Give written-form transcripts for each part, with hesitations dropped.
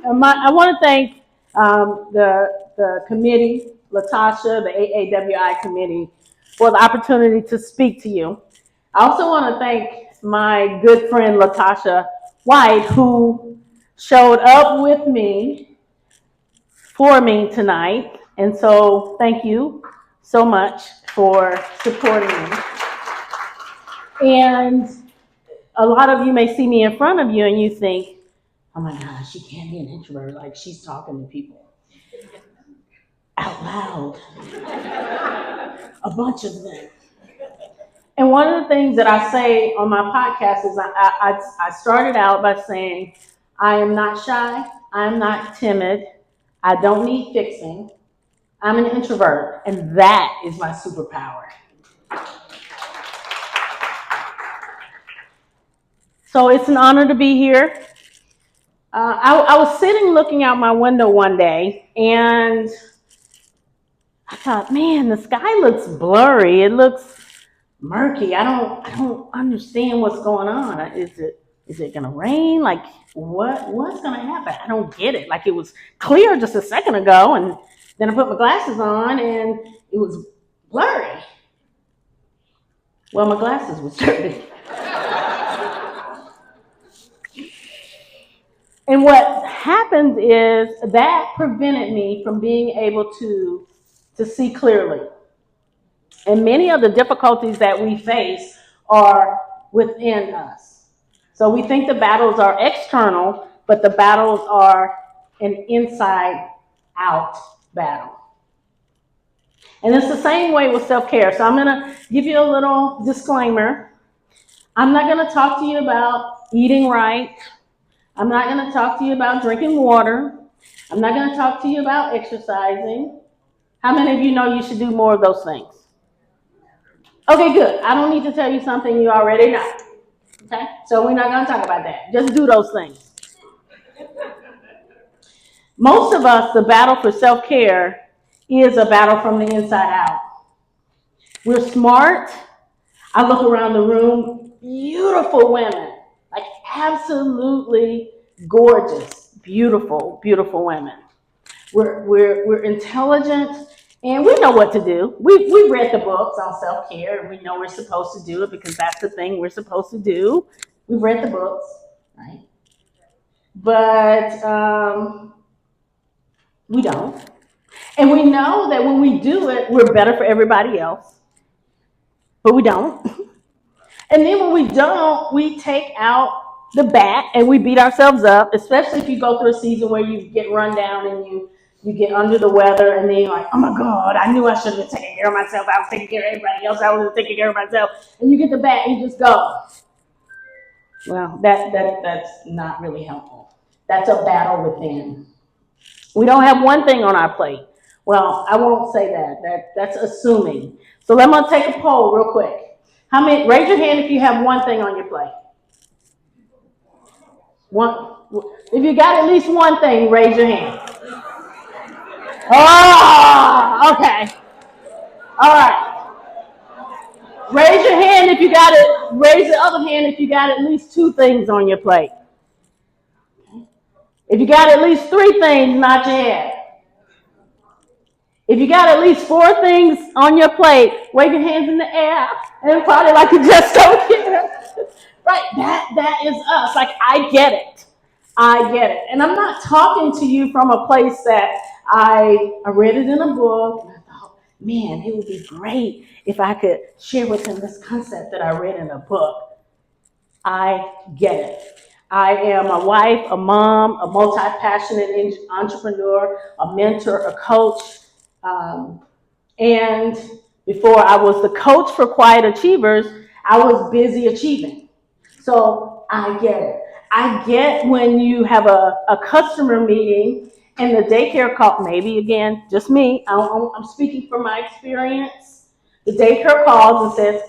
I want to thank the committee, Latasha, the AAWI committee, for the opportunity to speak to you. I also want to thank my good friend Latasha White, who showed up with me for me tonight. And so thank you so much for supporting me. And a lot of you may see me in front of you and you think, oh my gosh, she can't be an introvert. Like she's talking to people out loud, a bunch of them. And one of the things that I say on my podcast is I started out by saying, I am not shy, I'm not timid, I don't need fixing, I'm an introvert, and that is my superpower. So it's an honor to be here. I was sitting looking out my window one day, and I thought, man, the sky looks blurry. It looks murky. I don't understand what's going on. Is it gonna rain? Like what's gonna happen? I don't get it. Like it was clear just a second ago, and then I put my glasses on, and it was blurry. Well, my glasses was dirty. And what happened is that prevented me from being able to see clearly. And many of the difficulties that we face are within us. So we think the battles are external, but the battles are an inside out battle. And it's the same way with self-care. So I'm going to give you a little disclaimer. I'm not going to talk to you about eating right. I'm not going to talk to you about drinking water. I'm not going to talk to you about exercising. How many of you know you should do more of those things? Okay, good. I don't need to tell you something you already know. Okay? So we're not going to talk about that. Just do those things. Most of us, the battle for self-care is a battle from the inside out. We're smart. I look around the room, beautiful women, like absolutely gorgeous, beautiful, beautiful women. We're intelligent, and we know what to do. We read the books on self-care, and we know we're supposed to do it because that's the thing we're supposed to do. We've read the books, right? But we don't. And we know that when we do it, we're better for everybody else. But we don't. And then when we don't, we take out the bat and we beat ourselves up, especially if you go through a season where you get run down and you get under the weather and then you're like, oh my God, I knew I should have been taking care of myself. I was taking care of everybody else. I wasn't taking care of myself. And you get the bat and you just go. Well, that's not really helpful. That's a battle within. We don't have one thing on our plate. Well, I won't say that. That's assuming. So let me take a poll real quick. How many? Raise your hand if you have one thing on your plate. One. If you got at least one thing, raise your hand. Oh, okay. All right. Raise your hand if you got it. Raise the other hand if you got at least two things on your plate. If you got at least three things, nod your head. If you got at least four things on your plate, wave your hands in the air and probably like you just don't care. Right, that is us. Like, I get it. I get it. And I'm not talking to you from a place that I read it in a book and I thought, man, it would be great if I could share with him this concept that I read in a book. I get it. I am a wife, a mom, a multi-passionate entrepreneur, a mentor, a coach. And before I was the coach for Quiet Achievers, I was busy achieving. So I get it. I get when you have a customer meeting and the daycare call, maybe again, just me, I'm speaking from my experience. The daycare calls and says,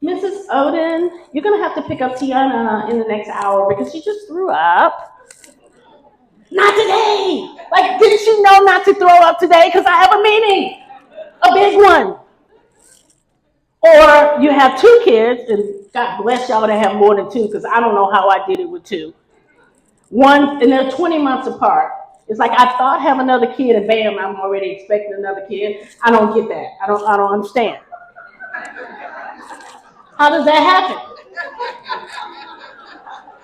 Mrs. Oden, you're going to have to pick up Tiana in the next hour because she just threw up. Not today. Like, didn't you know not to throw up today? Because I have a meeting, a big one. Or you have two kids, and God bless y'all that have more than two, because I don't know how I did it with two. And they're 20 months apart. It's like I thought have another kid, and bam, I'm already expecting another kid. I don't get that. I don't understand. How does that happen?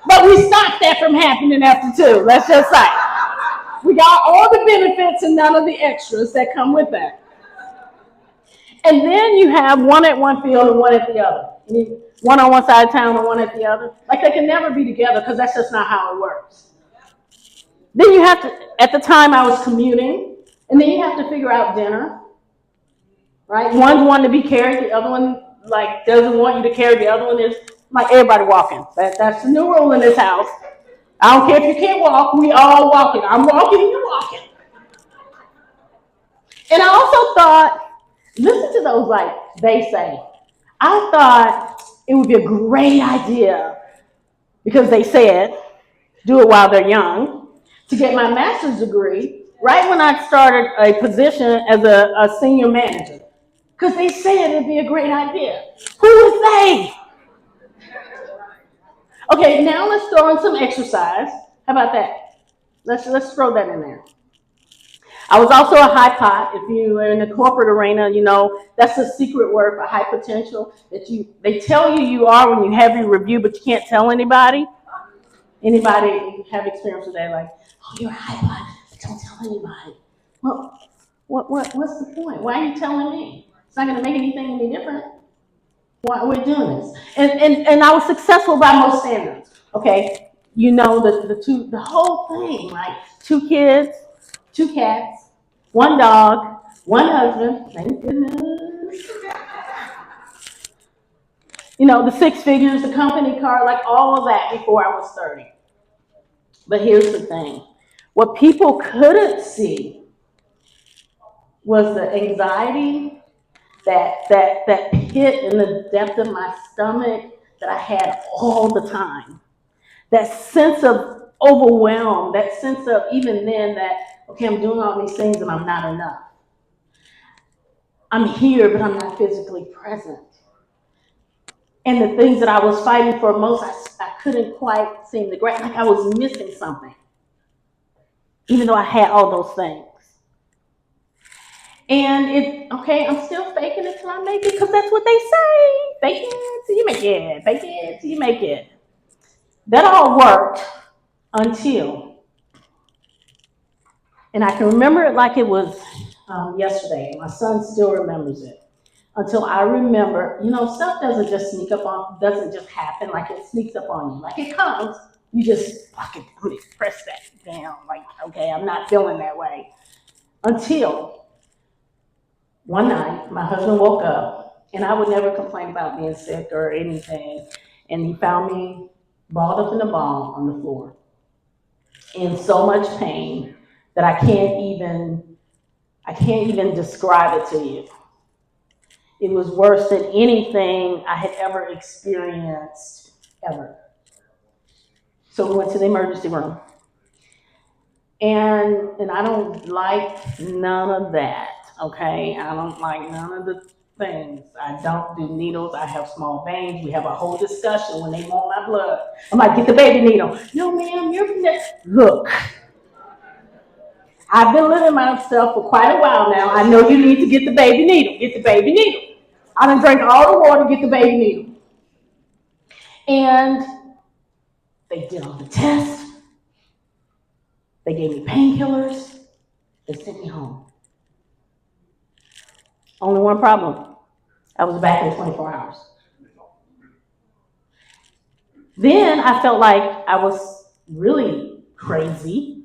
But we stopped that from happening after 2. Let's just say we got all the benefits and none of the extras that come with that. And then you have one at one field and one at the other. One on one side of town and one at the other. Like they can never be together because that's just not how it works. Then you have to, at the time I was commuting, and then you have to figure out dinner, right? One's wanting to be carried, the other one like doesn't want you to carry, the other one is like everybody walking. That's the new rule in this house. I don't care if you can't walk, we all walking. I'm walking and you're walking. And I also thought, listen to those like they say. I thought it would be a great idea because they said, do it while they're young, to get my master's degree right when I started a position as a senior manager. Because they said it'd be a great idea. Who is they? Okay, now let's throw in some exercise. How about that? Let's throw that in there. I was also a high pot. If you are in the corporate arena, you know that's a secret word for high potential that they tell you are when you have your review, but you can't tell anybody. Anybody have experience with that? Like, oh, you're a high pot, but don't tell anybody. Well, what's the point? Why are you telling me? It's not going to make anything any different. Why we're doing this? And I was successful by most standards. Okay, you know the whole thing, like 2 kids, 2 cats, 1 dog, 1 husband. Thank goodness. You know, the 6 figures, the company car, like all of that before I was 30. But here's the thing. What people couldn't see was the anxiety, that pit in the depth of my stomach that I had all the time. That sense of overwhelm, that sense of even then that, okay, I'm doing all these things and I'm not enough. I'm here, but I'm not physically present. And the things that I was fighting for most, I couldn't quite seem to grasp, like I was missing something, even though I had all those things. And I'm still faking it till I make it, because that's what they say. Fake it till you make it. Fake it till you make it. That all worked until, and I can remember it like it was yesterday. My son still remembers it. Until I remember, stuff doesn't just happen, like it sneaks up on you. Like it comes, you just fucking press that down. Like, okay, I'm not feeling that way. Until one night, my husband woke up, and I would never complain about being sick or anything. And he found me balled up in a ball on the floor in so much pain that I can't even describe it to you. It was worse than anything I had ever experienced, ever. So we went to the emergency room. And I don't like none of that, okay? I don't like none of the things. I don't do needles. I have small veins. We have a whole discussion when they want my blood. I'm like, get the baby needle. No, ma'am, look. I've been living myself for quite a while now. I know you need to get the baby needle. Get the baby needle. I done drank all the water, get the baby needle. And they did all the tests. They gave me painkillers. They sent me home. Only one problem. I was back in 24 hours. Then I felt like I was really crazy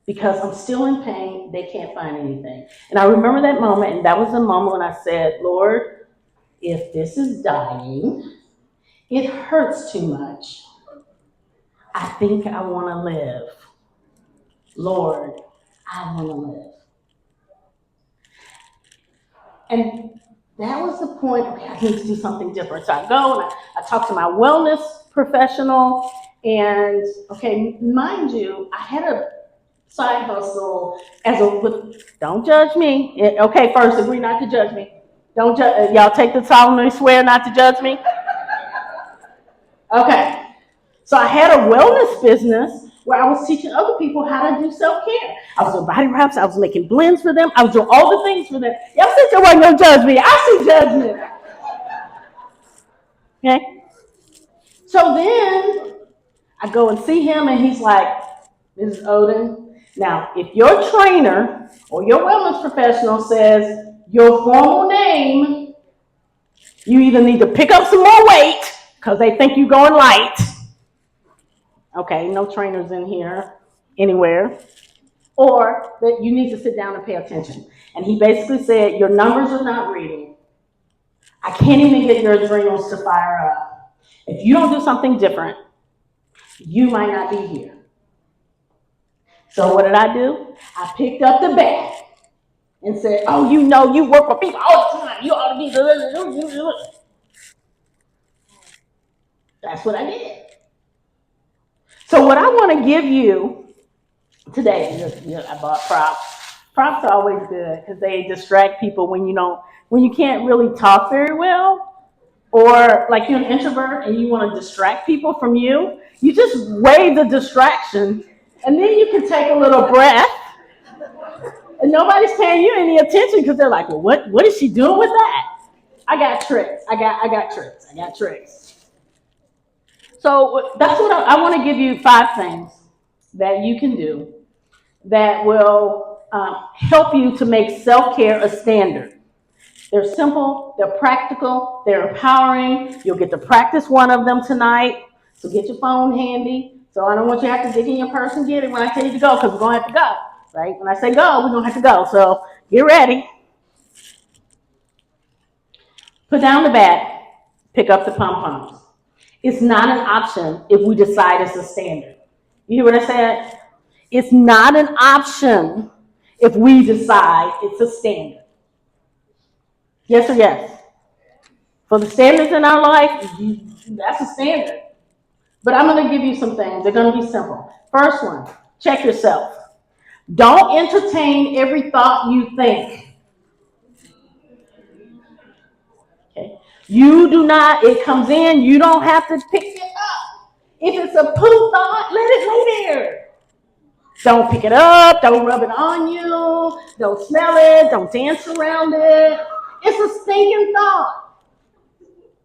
because I'm still in pain. They can't find anything. And I remember that moment, and that was the moment when I said, Lord, if this is dying, it hurts too much. I think I want to live. Lord, I want to live. And that was the point, okay, I need to do something different. So I go and I talk to my wellness professional, and okay, mind you, I had a side hustle don't judge me. Okay, first, agree not to judge me. Don't judge, y'all take the solemnly swear not to judge me? Okay. So I had a wellness business where I was teaching other people how to do self-care. I was doing body wraps, I was making blends for them, I was doing all the things for them. Y'all said you weren't gonna judge me. I see judgment. Okay? So then I go and see him and he's like, Mrs. Oden, now if your trainer or your wellness professional says your formal name, you either need to pick up some more weight because they think you're going light. Okay, no trainers in here anywhere. Or that you need to sit down and pay attention. And he basically said, your numbers are not reading. I can't even get your adrenals to fire up. If you don't do something different, you might not be here. So what did I do? I picked up the bat and said, oh, you know, you work with people all the time. You ought to be. That's what I did. So what I want to give you today, I bought props. Props are always good because they distract people when you can't really talk very well, or like you're an introvert and you want to distract people from you. You just weigh the distraction, and then you can take a little breath, and nobody's paying you any attention because they're like, well, what is she doing with that? I got tricks. I got tricks. So that's what I want to give you 5 things that you can do that will help you to make self-care a standard. They're simple, they're practical, they're empowering. You'll get to practice one of them tonight. So get your phone handy. So I don't want you to have to dig in your purse and get it when I tell you to go, because we're going to have to go, right? When I say go, we're going to have to go. So get ready. Put down the bat, pick up the pom-poms. It's not an option if we decide it's a standard. You hear what I said? It's not an option if we decide it's a standard. Yes or yes? For the standards in our life, that's a standard. But I'm going to give you some things. They're going to be simple. First one, check yourself. Don't entertain every thought you think. Okay? You do not, it comes in, you don't have to pick it up. If it's a poo thought, let it lay there. Don't pick it up, don't rub it on you, don't smell it, don't dance around it. It's a stinking thought.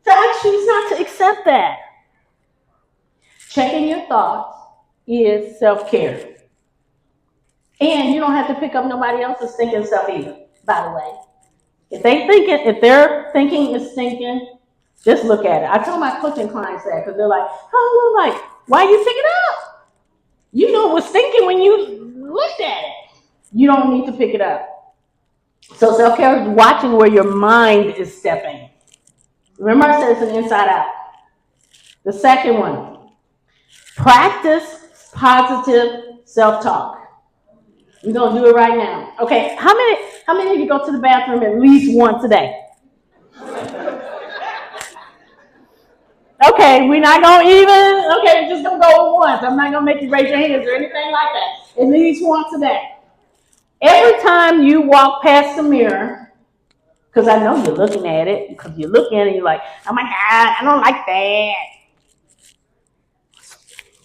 So I choose not to accept that. Checking your thoughts is self-care. And you don't have to pick up nobody else's stinking stuff either, by the way. If their thinking is stinking, just look at it. I tell my coaching clients that because they're like, why you pick it up? You know it was stinking when you looked at it. You don't need to pick it up. So self-care is watching where your mind is stepping. Remember I said it's an inside out. The second one, practice positive self-talk. We're going to do it right now. Okay, how many of you go to the bathroom at least once a day? Okay, we're not going to we're just going to go once. I'm not going to make you raise your hands or anything like that. At least once a day. Every time you walk past the mirror, because I know you're looking at it, because you're looking at it and you're like, oh my God, I don't like that.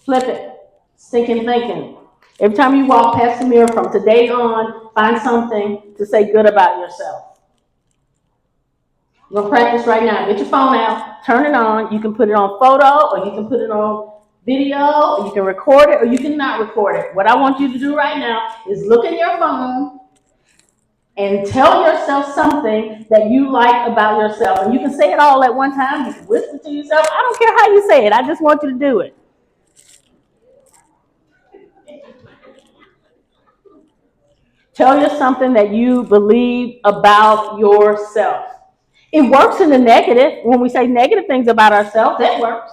Flip it. Stinking thinking. Every time you walk past the mirror from today on, find something to say good about yourself. We're going to practice right now. Get your phone out, turn it on. You can put it on photo, or you can put it on video, or you can record it, or you can not record it. What I want you to do right now is look at your phone and tell yourself something that you like about yourself. And you can say it all at one time. You can whisper to yourself. I don't care how you say it. I just want you to do it. Tell you something that you believe about yourself. It works in the negative. When we say negative things about ourselves, that works.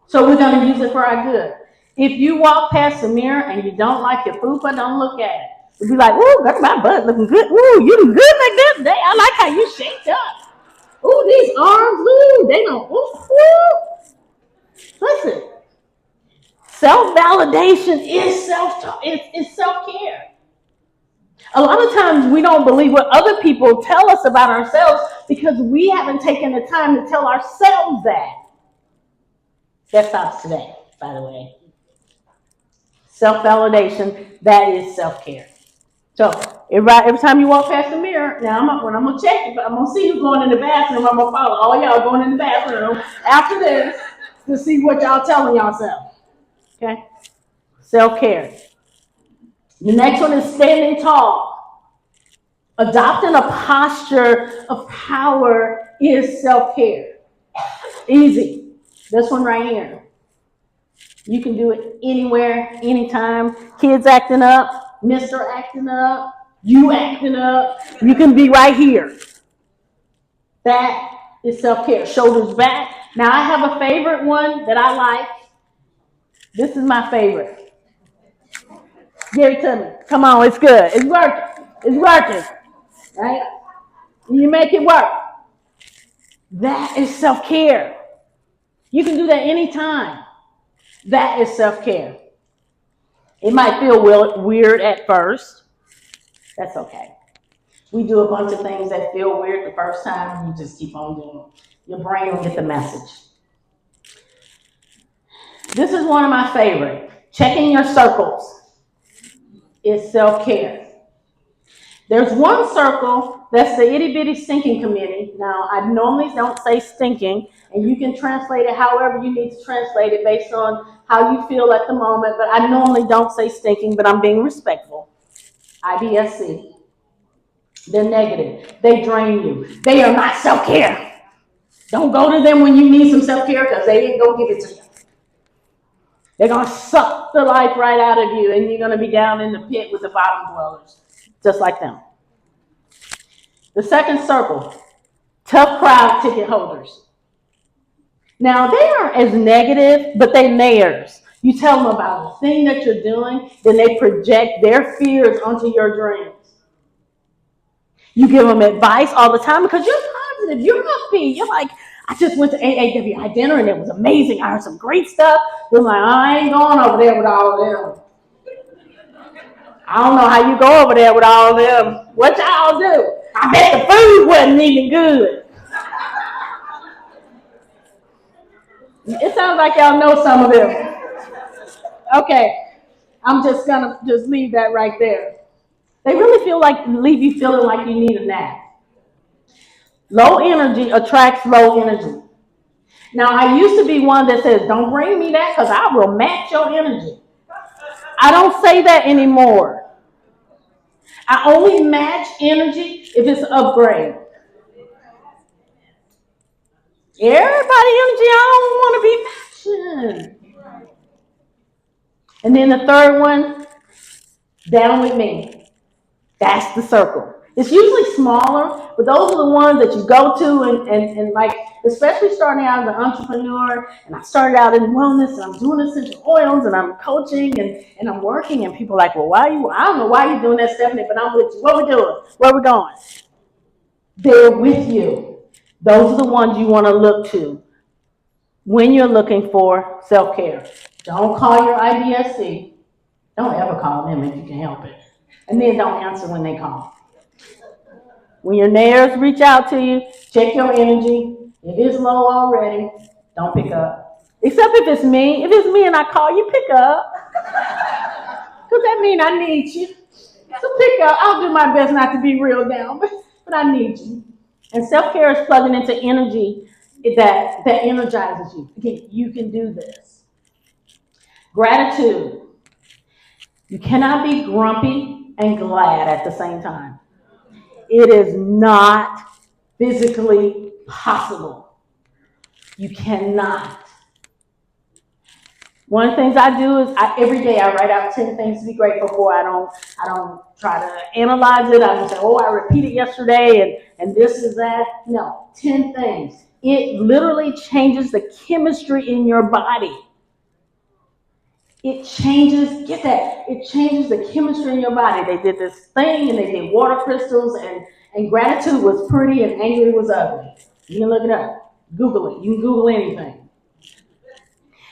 So we're going to use it for our good. If you walk past the mirror and you don't like your fupa, don't look at it. You'll be like, ooh, got my butt looking good. Ooh, you look good like that today. I like how you shaped up. Ooh, these arms, ooh, they don't, ooh. Listen. Self-validation is it's self-care. A lot of times we don't believe what other people tell us about ourselves because we haven't taken the time to tell ourselves that. That stops today. by the way. Self-validation, that is self-care. So every time you walk past the mirror, now when I'm gonna check it, I'm gonna see you going in the bathroom. I'm gonna follow all y'all going in the bathroom after this to see what y'all telling yourself. Okay, self-care. The next one is standing tall. Adopting a posture of power is self-care. Easy. This one right here. You can do it anywhere, anytime. Kids acting up, Mr. acting up, you acting up. You can be right here. That is self-care. Shoulders back. Now I have a favorite one that I like. This is my favorite. Give it to me. Come on, it's good. It's working. It's working. Right? You make it work. That is self-care. You can do that anytime. That is self-care. It might feel weird at first. That's okay. We do a bunch of things that feel weird the first time, and you just keep on doing them. Your brain will get the message. This is one of my favorite. Checking your circles is self-care. There's one circle that's the itty bitty stinking committee. Now, I normally don't say stinking, and you can translate it however you need to translate it based on how you feel at the moment, but I normally don't say stinking, but I'm being respectful. IBSC. They're negative. They drain you. They are not self-care. Don't go to them when you need some self-care because they ain't going to give it to you. They're going to suck the life right out of you, and you're going to be down in the pit with the bottom dwellers, just like them. The second circle, tough crowd ticket holders. Now, they aren't as negative, but they're mayors. You tell them about the thing that you're doing, then they project their fears onto your dreams. You give them advice all the time because you're positive, you're upbeat. You're like, I just went to AAWI dinner and it was amazing. I heard some great stuff. They're like, I ain't going over there with all of them. I don't know how you go over there with all of them. What y'all do? I bet the food wasn't even good. It sounds like y'all know some of them. Okay, I'm just gonna leave that right there. They really leave you feeling like you need a nap. Low energy attracts low energy. Now, I used to be one that says, don't bring me that because I will match your energy. I don't say that anymore. I only match energy if it's an upgrade. Everybody energy, I don't want to be matching. And then the third one, down with me. That's the circle. It's usually smaller, but those are the ones that you go to and like, especially starting out as an entrepreneur, and I started out in wellness, and I'm doing essential oils, and I'm coaching, and I'm working, and people are like, well, I don't know why you're doing that, Stephanie, but I'm with you. What we doing? Where we going? They're with you. Those are the ones you want to look to when you're looking for self-care. Don't call your IBSC. Don't ever call them if you can help it. And then don't answer when they call. When your neighbors reach out to you, check your energy. If it's low already, don't pick up. Except if it's me. If it's me and I call you, pick up. Because that means I need you. So pick up. I'll do my best not to be real down, but I need you. And self-care is plugging into energy that energizes you. Again, you can do this. Gratitude. You cannot be grumpy and glad at the same time. It is not physically possible. You cannot. One of the things I do is every day I write out 10 things to be grateful for. I don't try to analyze it. I don't say, oh, I repeated yesterday and this is that. No, 10 things. It literally changes the chemistry in your body. It changes, get that, it changes the chemistry in your body. They did this thing and they did water crystals and gratitude was pretty and angry was ugly. You can look it up. Google it. You can Google anything.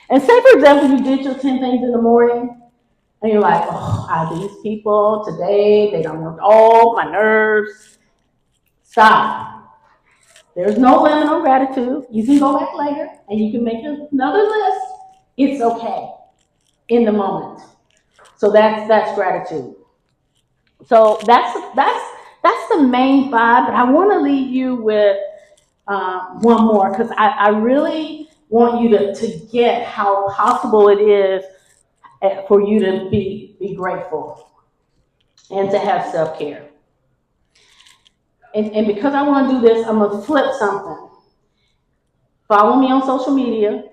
And say, for example, you did your 10 things in the morning and you're like, oh, these people today, they don't work all my nerves. Stop. There's no limit on gratitude. You can go back later and you can make another list. it's okay in the moment. So that's gratitude. So that's the main five. But I want to leave you with one more because I really want you to get how possible it is for you to be grateful and to have self care. And because I want to do this, I'm gonna flip something. Follow me on social media.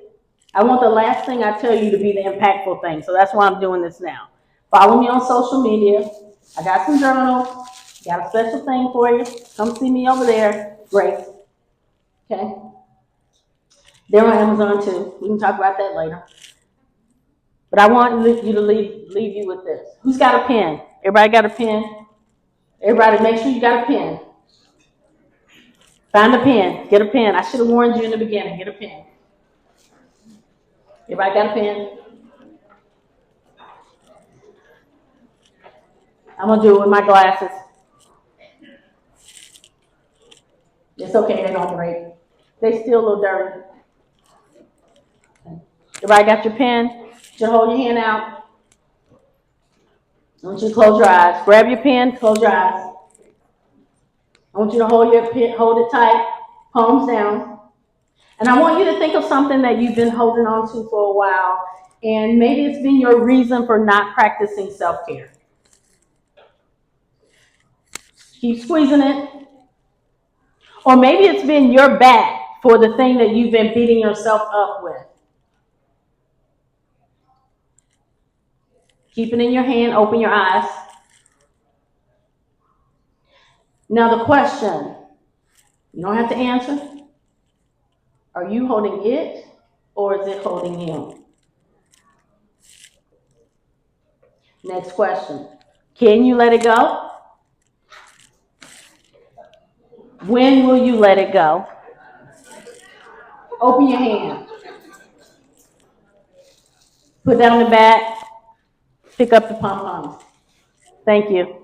I want the last thing I tell you to be the impactful thing. So that's why I'm doing this now. Follow me on social media. I got some journals. Got a special thing for you. Come see me over there. Great. Okay. They're on Amazon too. We can talk about that later. But I want you to leave you with this. Who's got a pen? Everybody got a pen? Everybody, make sure you got a pen. Find a pen. Get a pen. I should have warned you in the beginning. Get a pen. Everybody got a pen? I'm gonna do it with my glasses. It's okay. They don't break. They still a little dirty. Okay. Everybody got your pen? Just hold your hand out. I want you to close your eyes. Grab your pen. Close your eyes. I want you to hold your pen. Hold it tight. Palms down. And I want you to think of something that you've been holding on to for a while, and maybe it's been your reason for not practicing self-care. Keep squeezing it. Or maybe it's been your back for the thing that you've been beating yourself up with. Keep it in your hand, open your eyes. Now the question, you don't have to answer. Are you holding it or is it holding him? Next question. Can you let it go? When will you let it go? Open your hand. Put down the bat. Pick up the pom-poms. Thank you.